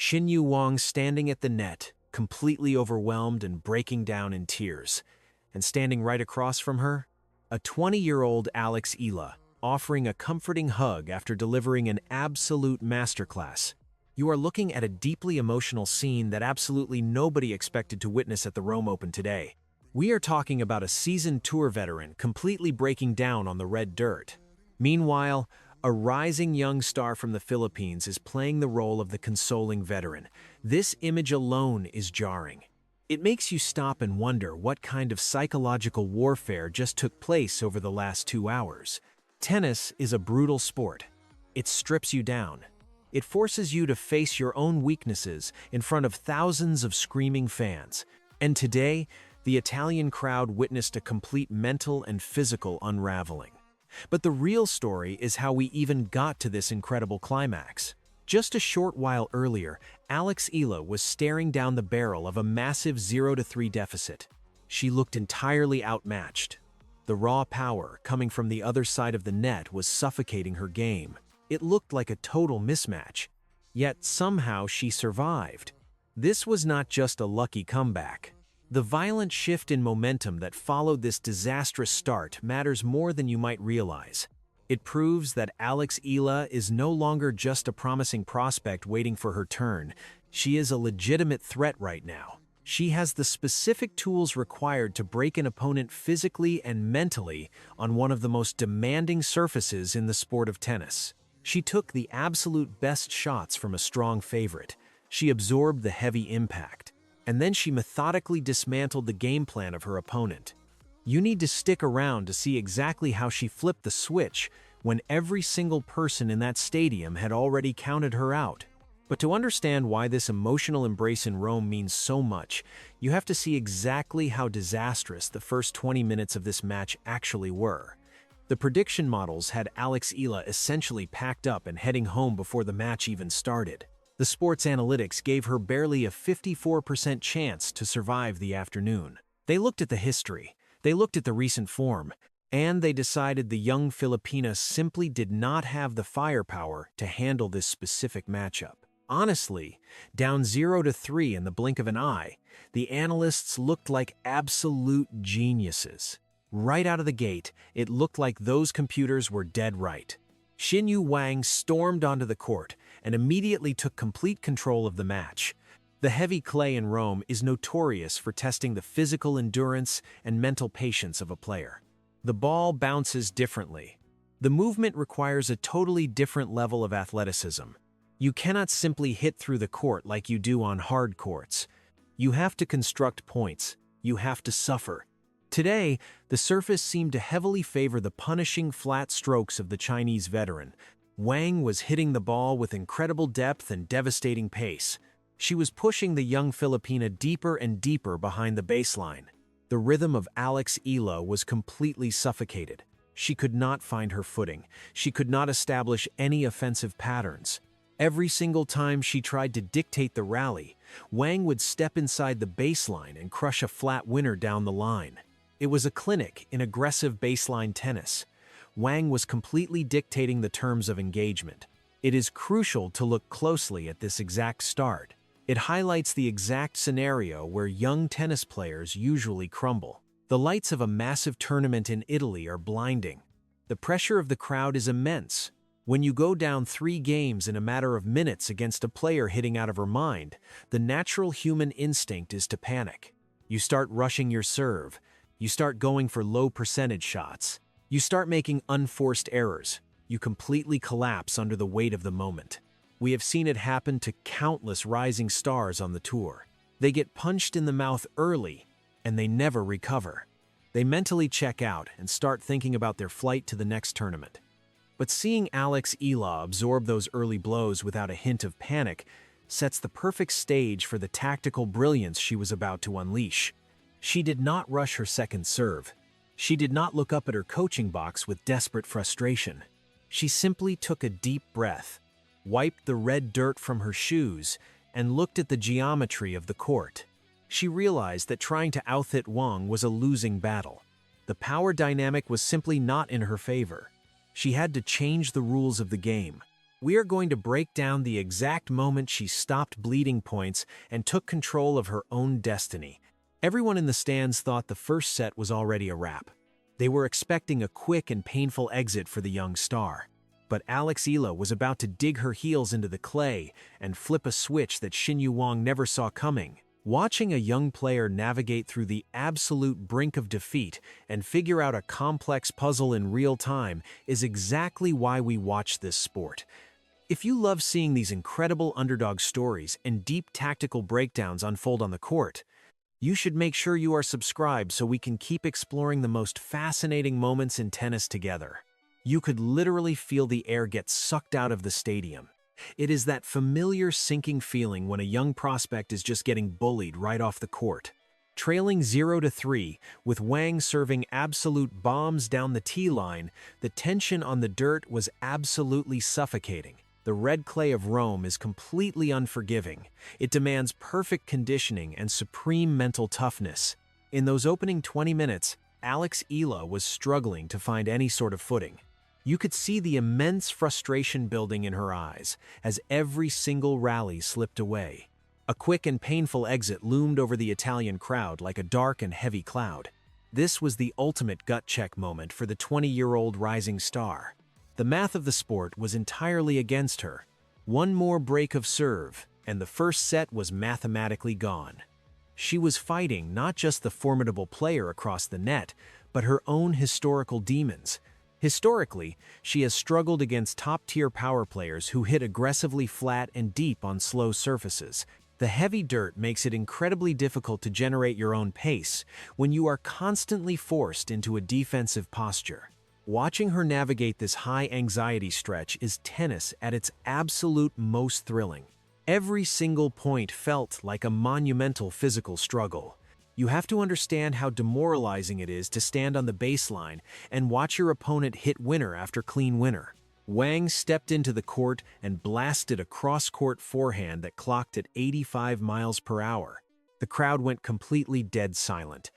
Xinyu Wang standing at the net, completely overwhelmed and breaking down in tears. And standing right across from her, a 20-year-old Alex Eala, offering a comforting hug after delivering an absolute masterclass. You are looking at a deeply emotional scene that absolutely nobody expected to witness at the Rome Open today. We are talking about a seasoned tour veteran completely breaking down on the red dirt. Meanwhile, a rising young star from the Philippines is playing the role of the consoling veteran. This image alone is jarring. It makes you stop and wonder what kind of psychological warfare just took place over the last 2 hours. Tennis is a brutal sport. It strips you down. It forces you to face your own weaknesses in front of thousands of screaming fans. And today, the Italian crowd witnessed a complete mental and physical unraveling. But the real story is how we even got to this incredible climax. Just a short while earlier, Alex Eala was staring down the barrel of a massive 0-3 deficit. She looked entirely outmatched. The raw power coming from the other side of the net was suffocating her game. It looked like a total mismatch. Yet somehow she survived. This was not just a lucky comeback. The violent shift in momentum that followed this disastrous start matters more than you might realize. It proves that Alex Eala is no longer just a promising prospect waiting for her turn. She is a legitimate threat right now. She has the specific tools required to break an opponent physically and mentally on one of the most demanding surfaces in the sport of tennis. She took the absolute best shots from a strong favorite. She absorbed the heavy impact. And then she methodically dismantled the game plan of her opponent. You need to stick around to see exactly how she flipped the switch when every single person in that stadium had already counted her out. But to understand why this emotional embrace in Rome means so much, you have to see exactly how disastrous the first 20 minutes of this match actually were. The prediction models had Alex Eala essentially packed up and heading home before the match even started. The sports analytics gave her barely a 54% chance to survive the afternoon. They looked at the history, they looked at the recent form, and they decided the young Filipina simply did not have the firepower to handle this specific matchup. Honestly, down 0-3 in the blink of an eye, the analysts looked like absolute geniuses. Right out of the gate, it looked like those computers were dead right. Xinyu Wang stormed onto the court and immediately took complete control of the match. The heavy clay in Rome is notorious for testing the physical endurance and mental patience of a player. The ball bounces differently. The movement requires a totally different level of athleticism. You cannot simply hit through the court like you do on hard courts. You have to construct points. You have to suffer. Today, the surface seemed to heavily favor the punishing flat strokes of the Chinese veteran. Wang was hitting the ball with incredible depth and devastating pace. She was pushing the young Filipina deeper and deeper behind the baseline. The rhythm of Alex Eala was completely suffocated. She could not find her footing. She could not establish any offensive patterns. Every single time she tried to dictate the rally, Wang would step inside the baseline and crush a flat winner down the line. It was a clinic in aggressive baseline tennis. Wang was completely dictating the terms of engagement. It is crucial to look closely at this exact start. It highlights the exact scenario where young tennis players usually crumble. The lights of a massive tournament in Italy are blinding. The pressure of the crowd is immense. When you go down 3 games in a matter of minutes against a player hitting out of her mind, the natural human instinct is to panic. You start rushing your serve. You start going for low percentage shots. You start making unforced errors. You completely collapse under the weight of the moment. We have seen it happen to countless rising stars on the tour. They get punched in the mouth early, and they never recover. They mentally check out and start thinking about their flight to the next tournament. But seeing Alex Eala absorb those early blows without a hint of panic sets the perfect stage for the tactical brilliance she was about to unleash. She did not rush her second serve. She did not look up at her coaching box with desperate frustration. She simply took a deep breath, wiped the red dirt from her shoes, and looked at the geometry of the court. She realized that trying to outhit Wang was a losing battle. The power dynamic was simply not in her favor. She had to change the rules of the game. We are going to break down the exact moment she stopped bleeding points and took control of her own destiny. Everyone in the stands thought the first set was already a wrap. They were expecting a quick and painful exit for the young star. But Alex Eala was about to dig her heels into the clay and flip a switch that Xinyu Wang never saw coming. Watching a young player navigate through the absolute brink of defeat and figure out a complex puzzle in real time is exactly why we watch this sport. If you love seeing these incredible underdog stories and deep tactical breakdowns unfold on the court, you should make sure you are subscribed so we can keep exploring the most fascinating moments in tennis together. You could literally feel the air get sucked out of the stadium. It is that familiar sinking feeling when a young prospect is just getting bullied right off the court. Trailing 0-3, with Wang serving absolute bombs down the tee line, the tension on the dirt was absolutely suffocating. The red clay of Rome is completely unforgiving. It demands perfect conditioning and supreme mental toughness. In those opening 20 minutes, Alex Eala was struggling to find any sort of footing. You could see the immense frustration building in her eyes as every single rally slipped away. A quick and painful exit loomed over the Italian crowd like a dark and heavy cloud. This was the ultimate gut check moment for the 20-year-old rising star. The math of the sport was entirely against her. One more break of serve, and the first set was mathematically gone. She was fighting not just the formidable player across the net, but her own historical demons. Historically, she has struggled against top-tier power players who hit aggressively flat and deep on slow surfaces. The heavy dirt makes it incredibly difficult to generate your own pace when you are constantly forced into a defensive posture. Watching her navigate this high-anxiety stretch is tennis at its absolute most thrilling. Every single point felt like a monumental physical struggle. You have to understand how demoralizing it is to stand on the baseline and watch your opponent hit winner after clean winner. Wang stepped into the court and blasted a cross-court forehand that clocked at 85 miles per hour. The crowd went completely dead silent.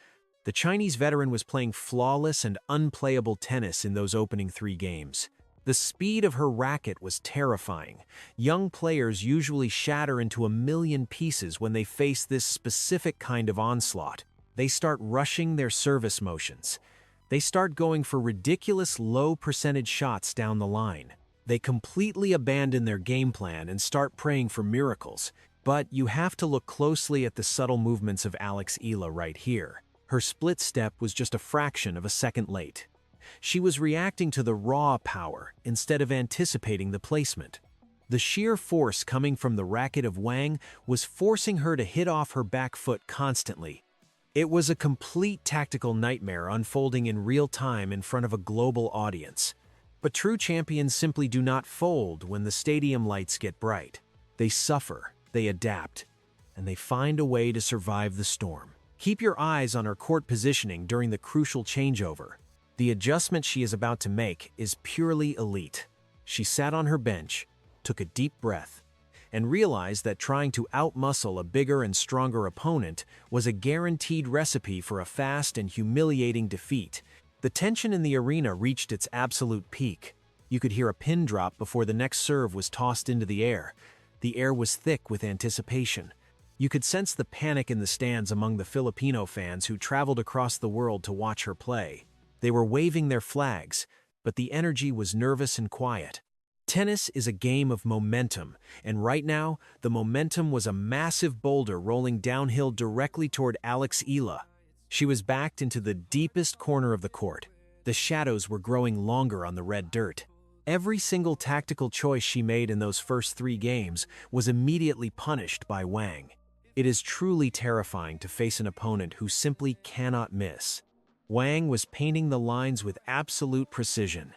The Chinese veteran was playing flawless and unplayable tennis in those opening 3 games. The speed of her racket was terrifying. Young players usually shatter into a million pieces when they face this specific kind of onslaught. They start rushing their service motions. They start going for ridiculous low percentage shots down the line. They completely abandon their game plan and start praying for miracles. But you have to look closely at the subtle movements of Alex Eala right here. Her split step was just a fraction of a second late. She was reacting to the raw power instead of anticipating the placement. The sheer force coming from the racket of Wang was forcing her to hit off her back foot constantly. It was a complete tactical nightmare unfolding in real time in front of a global audience. But true champions simply do not fold when the stadium lights get bright. They suffer, they adapt, and they find a way to survive the storm. Keep your eyes on her court positioning during the crucial changeover. The adjustment she is about to make is purely elite. She sat on her bench, took a deep breath, and realized that trying to outmuscle a bigger and stronger opponent was a guaranteed recipe for a fast and humiliating defeat. The tension in the arena reached its absolute peak. You could hear a pin drop before the next serve was tossed into the air. The air was thick with anticipation. You could sense the panic in the stands among the Filipino fans who traveled across the world to watch her play. They were waving their flags, but the energy was nervous and quiet. Tennis is a game of momentum, and right now, the momentum was a massive boulder rolling downhill directly toward Alex Eala. She was backed into the deepest corner of the court. The shadows were growing longer on the red dirt. Every single tactical choice she made in those first 3 games was immediately punished by Wang. It is truly terrifying to face an opponent who simply cannot miss. Wang was painting the lines with absolute precision.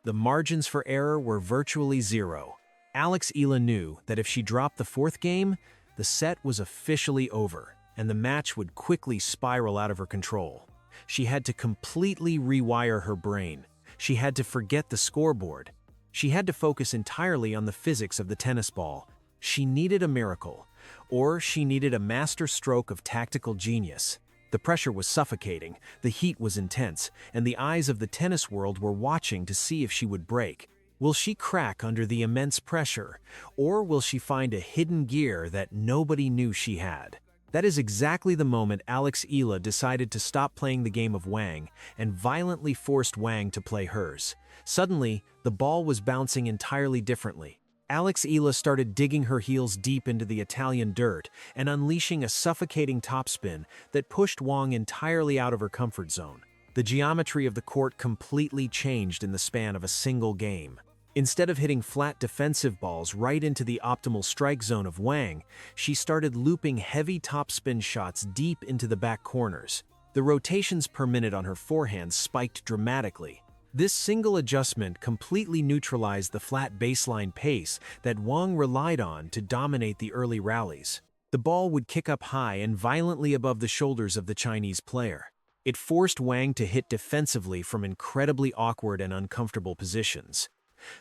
The margins for error were virtually zero. Alex Eala knew that if she dropped the 4th game, the set was officially over, and the match would quickly spiral out of her control. She had to completely rewire her brain. She had to forget the scoreboard. She had to focus entirely on the physics of the tennis ball. She needed a miracle, or she needed a master stroke of tactical genius. The pressure was suffocating, the heat was intense, and the eyes of the tennis world were watching to see if she would break. Will she crack under the immense pressure, or will she find a hidden gear that nobody knew she had? That is exactly the moment Alex Eala decided to stop playing the game of Wang and violently forced Wang to play hers. Suddenly, the ball was bouncing entirely differently. Alex Eala started digging her heels deep into the Italian dirt and unleashing a suffocating topspin that pushed Wang entirely out of her comfort zone. The geometry of the court completely changed in the span of a single game. Instead of hitting flat defensive balls right into the optimal strike zone of Wang, she started looping heavy topspin shots deep into the back corners. The rotations per minute on her forehand spiked dramatically. This single adjustment completely neutralized the flat baseline pace that Wang relied on to dominate the early rallies. The ball would kick up high and violently above the shoulders of the Chinese player. It forced Wang to hit defensively from incredibly awkward and uncomfortable positions.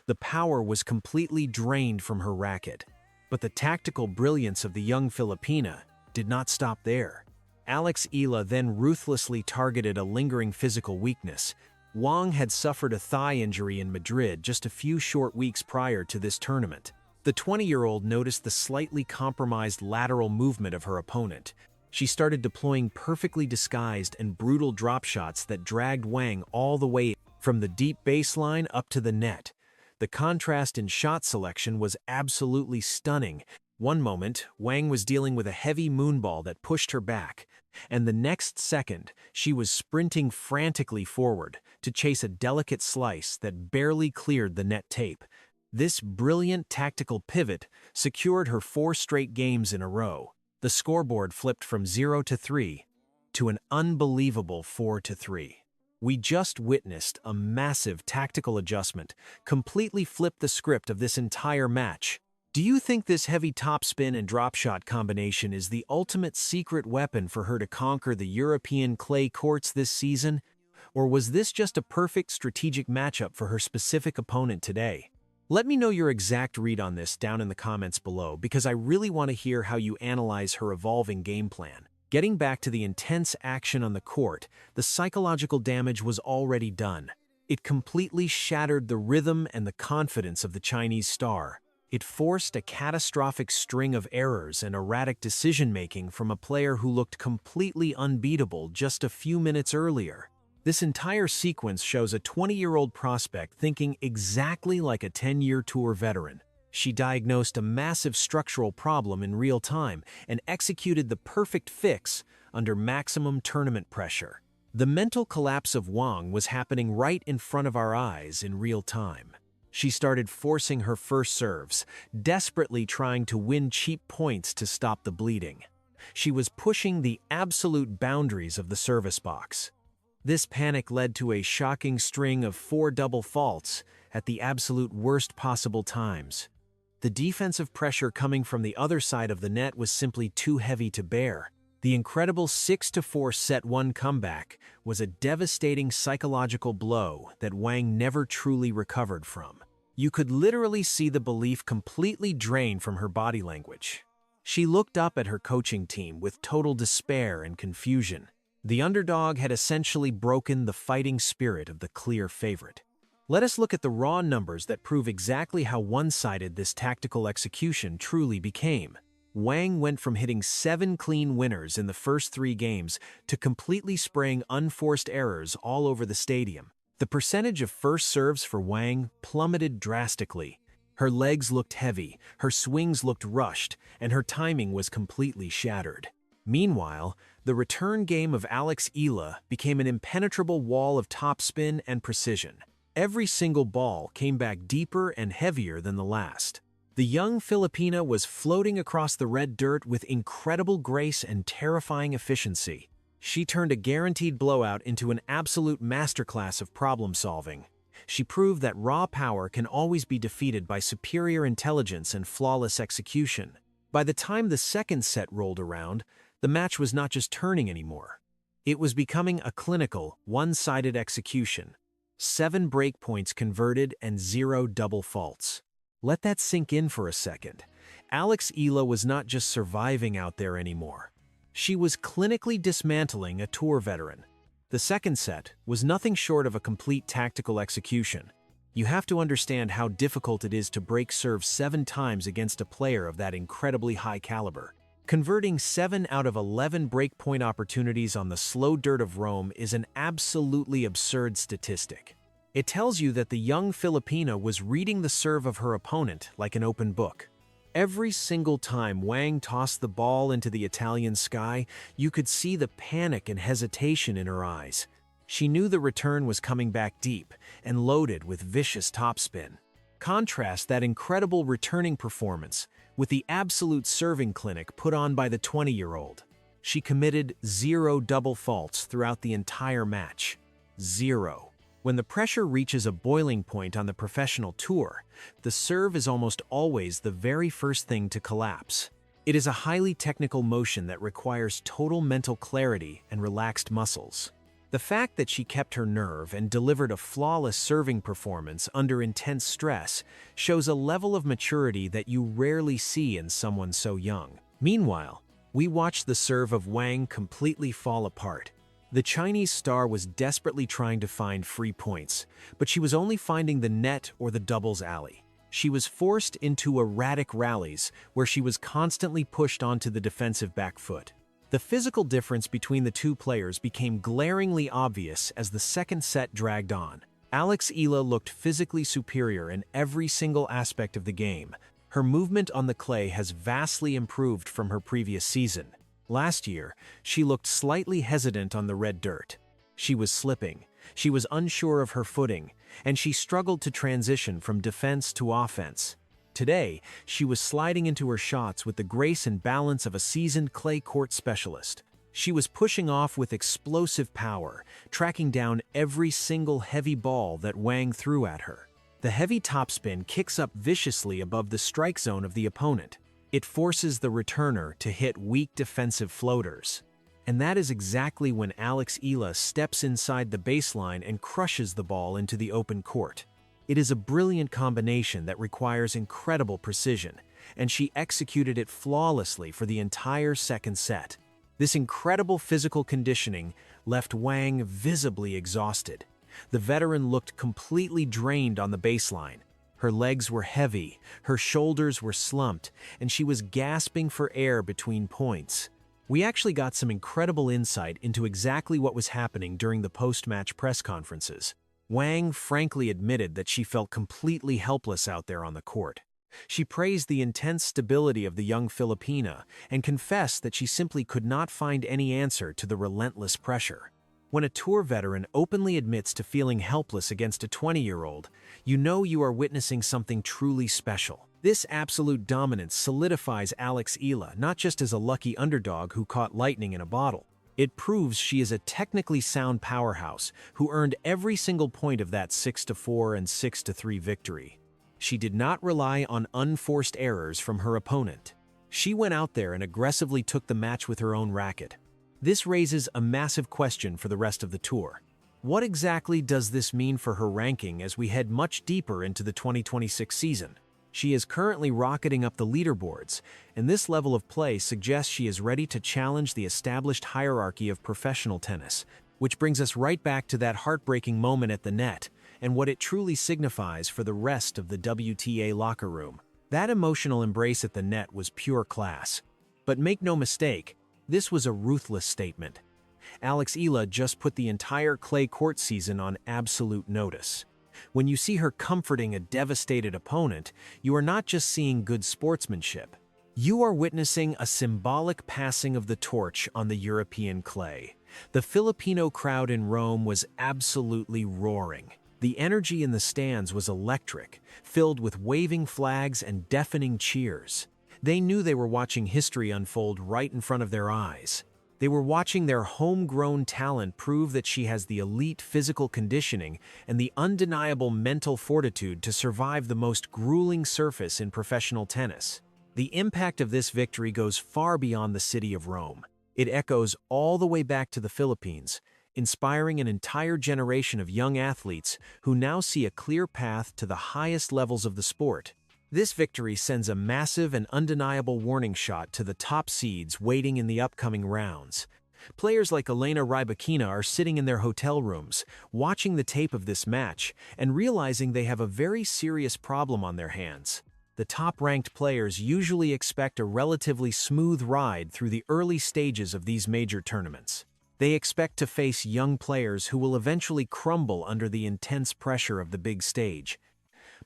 The power was completely drained from her racket. But the tactical brilliance of the young Filipina did not stop there. Alex Eala then ruthlessly targeted a lingering physical weakness. Wang had suffered a thigh injury in Madrid just a few short weeks prior to this tournament. The 20-year-old noticed the slightly compromised lateral movement of her opponent. She started deploying perfectly disguised and brutal drop shots that dragged Wang all the way from the deep baseline up to the net. The contrast in shot selection was absolutely stunning. One moment, Wang was dealing with a heavy moonball that pushed her back, and the next second, she was sprinting frantically forward to chase a delicate slice that barely cleared the net tape. This brilliant tactical pivot secured her 4 straight games in a row. The scoreboard flipped from 0-3 to an unbelievable 4-3. We just witnessed a massive tactical adjustment, completely flipped the script of this entire match. Do you think this heavy topspin and drop shot combination is the ultimate secret weapon for her to conquer the European clay courts this season? Or was this just a perfect strategic matchup for her specific opponent today? Let me know your exact read on this down in the comments below, because I really want to hear how you analyze her evolving game plan. Getting back to the intense action on the court, the psychological damage was already done. It completely shattered the rhythm and the confidence of the Chinese star. It forced a catastrophic string of errors and erratic decision-making from a player who looked completely unbeatable just a few minutes earlier. This entire sequence shows a 20-year-old prospect thinking exactly like a 10-year tour veteran. She diagnosed a massive structural problem in real time and executed the perfect fix under maximum tournament pressure. The mental collapse of Wang was happening right in front of our eyes in real time. She started forcing her first serves, desperately trying to win cheap points to stop the bleeding. She was pushing the absolute boundaries of the service box. This panic led to a shocking string of 4 double faults at the absolute worst possible times. The defensive pressure coming from the other side of the net was simply too heavy to bear. The incredible 6-4 set 1 comeback was a devastating psychological blow that Wang never truly recovered from. You could literally see the belief completely drain from her body language. She looked up at her coaching team with total despair and confusion. The underdog had essentially broken the fighting spirit of the clear favorite. Let us look at the raw numbers that prove exactly how one-sided this tactical execution truly became. Wang went from hitting 7 clean winners in the first 3 games to completely spraying unforced errors all over the stadium. The percentage of first serves for Wang plummeted drastically. Her legs looked heavy, her swings looked rushed, and her timing was completely shattered. Meanwhile, the return game of Alex Eala became an impenetrable wall of topspin and precision. Every single ball came back deeper and heavier than the last. The young Filipina was floating across the red dirt with incredible grace and terrifying efficiency. She turned a guaranteed blowout into an absolute masterclass of problem-solving. She proved that raw power can always be defeated by superior intelligence and flawless execution. By the time the second set rolled around, the match was not just turning anymore. It was becoming a clinical, one-sided execution. 7 break points converted and 0 double faults. Let that sink in for a second. Alex Eala was not just surviving out there anymore. She was clinically dismantling a tour veteran. The second set was nothing short of a complete tactical execution. You have to understand how difficult it is to break serve 7 times against a player of that incredibly high caliber. Converting 7 out of 11 breakpoint opportunities on the slow dirt of Rome is an absolutely absurd statistic. It tells you that the young Filipina was reading the serve of her opponent like an open book. Every single time Wang tossed the ball into the Italian sky, you could see the panic and hesitation in her eyes. She knew the return was coming back deep and loaded with vicious topspin. Contrast that incredible returning performance with the absolute serving clinic put on by the 20-year-old. She committed 0 double faults throughout the entire match. 0. When the pressure reaches a boiling point on the professional tour, the serve is almost always the very first thing to collapse. It is a highly technical motion that requires total mental clarity and relaxed muscles. The fact that she kept her nerve and delivered a flawless serving performance under intense stress shows a level of maturity that you rarely see in someone so young. Meanwhile, we watched the serve of Wang completely fall apart. The Chinese star was desperately trying to find free points, but she was only finding the net or the doubles alley. She was forced into erratic rallies where she was constantly pushed onto the defensive back foot. The physical difference between the two players became glaringly obvious as the second set dragged on. Alex Eala looked physically superior in every single aspect of the game. Her movement on the clay has vastly improved from her previous season. Last year, she looked slightly hesitant on the red dirt. She was slipping, she was unsure of her footing, and she struggled to transition from defense to offense. Today, she was sliding into her shots with the grace and balance of a seasoned clay court specialist. She was pushing off with explosive power, tracking down every single heavy ball that Wang threw at her. The heavy topspin kicks up viciously above the strike zone of the opponent. It forces the returner to hit weak defensive floaters. And that is exactly when Alex Eala steps inside the baseline and crushes the ball into the open court. It is a brilliant combination that requires incredible precision, and she executed it flawlessly for the entire second set. This incredible physical conditioning left Wang visibly exhausted. The veteran looked completely drained on the baseline. Her legs were heavy, her shoulders were slumped, and she was gasping for air between points. We actually got some incredible insight into exactly what was happening during the post-match press conferences. Wang frankly admitted that she felt completely helpless out there on the court. She praised the intense stability of the young Filipina and confessed that she simply could not find any answer to the relentless pressure. When a tour veteran openly admits to feeling helpless against a 20-year-old, you know you are witnessing something truly special. This absolute dominance solidifies Alex Eala not just as a lucky underdog who caught lightning in a bottle. It proves she is a technically sound powerhouse who earned every single point of that 6-4 and 6-3 victory. She did not rely on unforced errors from her opponent. She went out there and aggressively took the match with her own racket. This raises a massive question for the rest of the tour. What exactly does this mean for her ranking as we head much deeper into the 2026 season? She is currently rocketing up the leaderboards, and this level of play suggests she is ready to challenge the established hierarchy of professional tennis, which brings us right back to that heartbreaking moment at the net and what it truly signifies for the rest of the WTA locker room. That emotional embrace at the net was pure class. But make no mistake, this was a ruthless statement. Alex Eala just put the entire clay court season on absolute notice. When you see her comforting a devastated opponent, you are not just seeing good sportsmanship. You are witnessing a symbolic passing of the torch on the European clay. The Filipino crowd in Rome was absolutely roaring. The energy in the stands was electric, filled with waving flags and deafening cheers. They knew they were watching history unfold right in front of their eyes. They were watching their homegrown talent prove that she has the elite physical conditioning and the undeniable mental fortitude to survive the most grueling surface in professional tennis. The impact of this victory goes far beyond the city of Rome. It echoes all the way back to the Philippines, inspiring an entire generation of young athletes who now see a clear path to the highest levels of the sport. This victory sends a massive and undeniable warning shot to the top seeds waiting in the upcoming rounds. Players like Elena Rybakina are sitting in their hotel rooms, watching the tape of this match, and realizing they have a very serious problem on their hands. The top-ranked players usually expect a relatively smooth ride through the early stages of these major tournaments. They expect to face young players who will eventually crumble under the intense pressure of the big stage.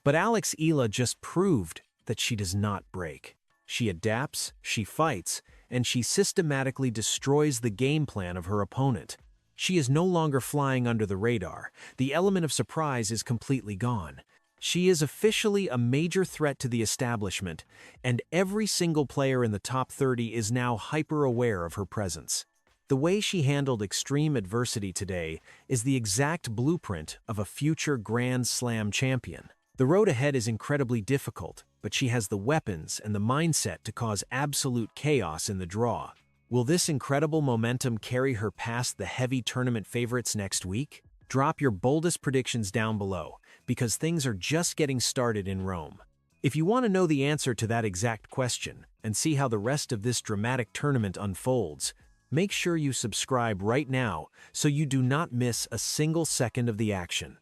But Alex Eala just proved that she does not break. She adapts, she fights, and she systematically destroys the game plan of her opponent. She is no longer flying under the radar. The element of surprise is completely gone. She is officially a major threat to the establishment, and every single player in the top 30 is now hyper-aware of her presence. The way she handled extreme adversity today is the exact blueprint of a future Grand Slam champion. The road ahead is incredibly difficult, but she has the weapons and the mindset to cause absolute chaos in the draw. Will this incredible momentum carry her past the heavy tournament favorites next week? Drop your boldest predictions down below, because things are just getting started in Rome. If you want to know the answer to that exact question and see how the rest of this dramatic tournament unfolds, make sure you subscribe right now so you do not miss a single second of the action.